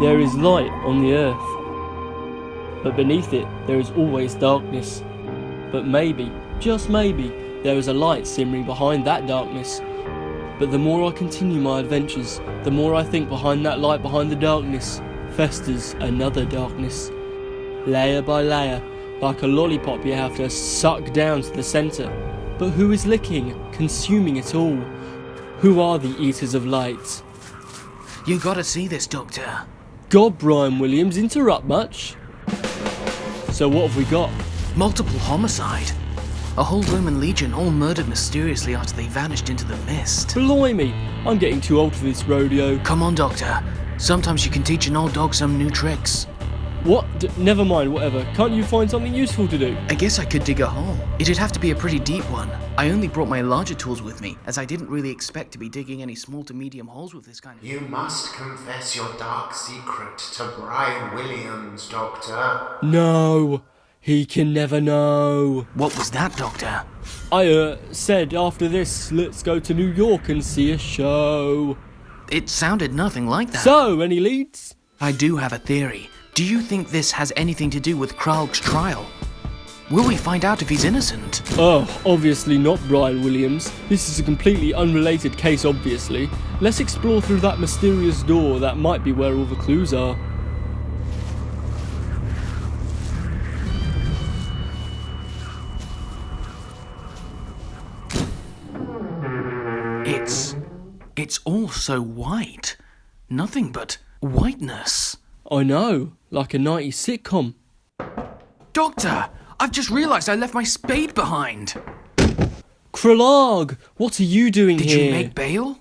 There is light on the earth, but beneath it there is always darkness. But maybe, just maybe, there is a light simmering behind that darkness. But the more I continue my adventures, the more I think behind that light, behind the darkness, festers another darkness. Layer by layer, like a lollipop you have to suck down to the centre. But who is licking, consuming it all? Who are the eaters of light? You gotta see this, Doctor. God, Brian Williams, interrupt much? So what have we got? Multiple homicide. A whole Roman legion all murdered mysteriously after they vanished into the mist. Blimey, I'm getting too old for this rodeo. Come on, Doctor. Sometimes you can teach an old dog some new tricks. What? Never mind, whatever. Can't you find something useful to do? I guess I could dig a hole. It'd have to be a pretty deep one. I only brought my larger tools with me, as I didn't really expect to be digging any small to medium holes with this kind of... You must confess your dark secret to Brian Williams, Doctor. No, he can never know. What was that, Doctor? I said after this, let's go to New York and see a show. It sounded nothing like that. So, any leads? I do have a theory. Do you think this has anything to do with Kra'llg's trial? Will we find out if he's innocent? Oh, obviously not, Brian Williams. This is a completely unrelated case, obviously. Let's explore through that mysterious door. That might be where all the clues are. It's all so white. Nothing but whiteness. I know, like a 90s sitcom. Doctor, I've just realised I left my spade behind. Kra'llg, what are you doing here? Did you make bail?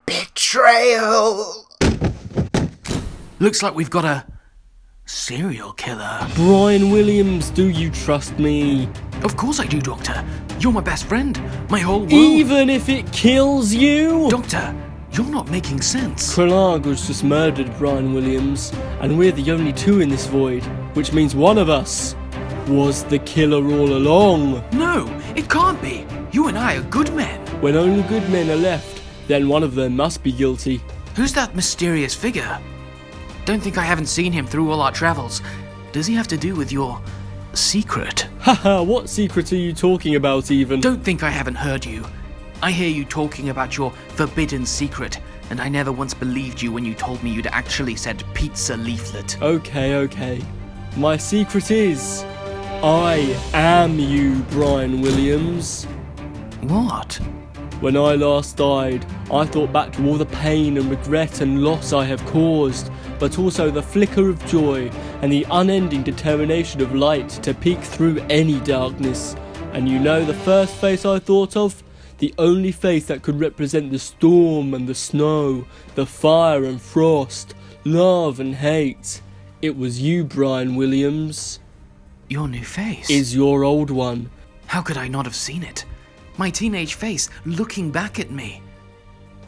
Betrayal! Looks like we've got a serial killer. Brian Williams, do you trust me? Of course I do, Doctor. You're my best friend. My whole world. Even if it kills you? Doctor, you're not making sense. Kra'llg was just murdered, Brian Williams, and we're the only two in this void, which means one of us was the killer all along. No, it can't be. You and I are good men. When only good men are left, then one of them must be guilty. Who's that mysterious figure? Don't think I haven't seen him through all our travels. Does he have to do with your secret? Haha, what secret are you talking about even? Don't think I haven't heard you. I hear you talking about your forbidden secret, and I never once believed you when you told me you'd actually said pizza leaflet. Okay. My secret is, I am you, Brian Williams. What? When I last died, I thought back to all the pain and regret and loss I have caused, but also the flicker of joy and the unending determination of light to peek through any darkness. And you know the first face I thought of? The only face that could represent the storm and the snow, the fire and frost, love and hate. It was you, Brian Williams. Your new face? Is your old one. How could I not have seen it? My teenage face looking back at me.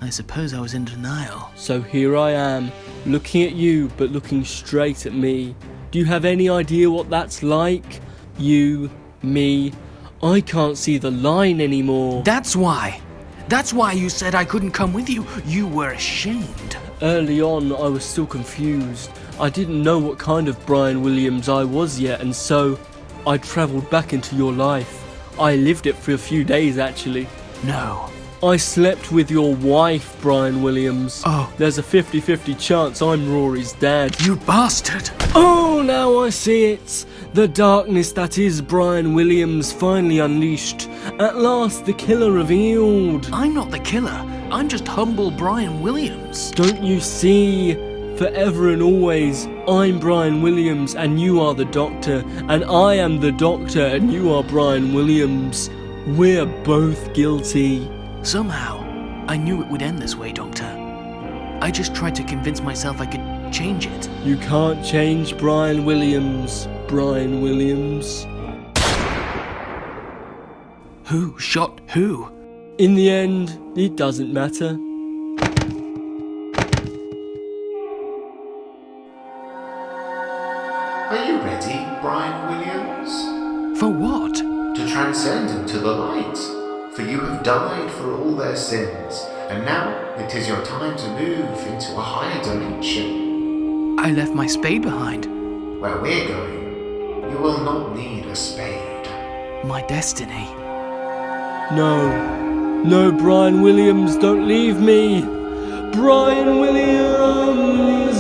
I suppose I was in denial. So here I am, looking at you but looking straight at me. Do you have any idea what that's like? You, me, I can't see the line anymore. That's why you said I couldn't come with you. You were ashamed. Early on, I was still confused. I didn't know what kind of Brian Williams I was yet, and so I travelled back into your life. I lived it for a few days, actually. No. I slept with your wife, Brian Williams. Oh. There's a 50-50 chance I'm Rory's dad. You bastard! Oh, now I see it. The darkness that is Brian Williams finally unleashed. At last, the killer revealed. I'm not the killer. I'm just humble Brian Williams. Don't you see? Forever and always, I'm Brian Williams and you are the Doctor, and I am the Doctor and you are Brian Williams. We're both guilty. Somehow, I knew it would end this way, Doctor. I just tried to convince myself I could change it. You can't change Brian Williams, Brian Williams. Who shot who? In the end, it doesn't matter. Are you ready, Brian Williams? For what? To transcend into the light. For you have died for all their sins, and now it is your time to move into a higher dimension. I left my spade behind. Where we're going, you will not need a spade. My destiny. No, Brian Williams, don't leave me! Brian Williams!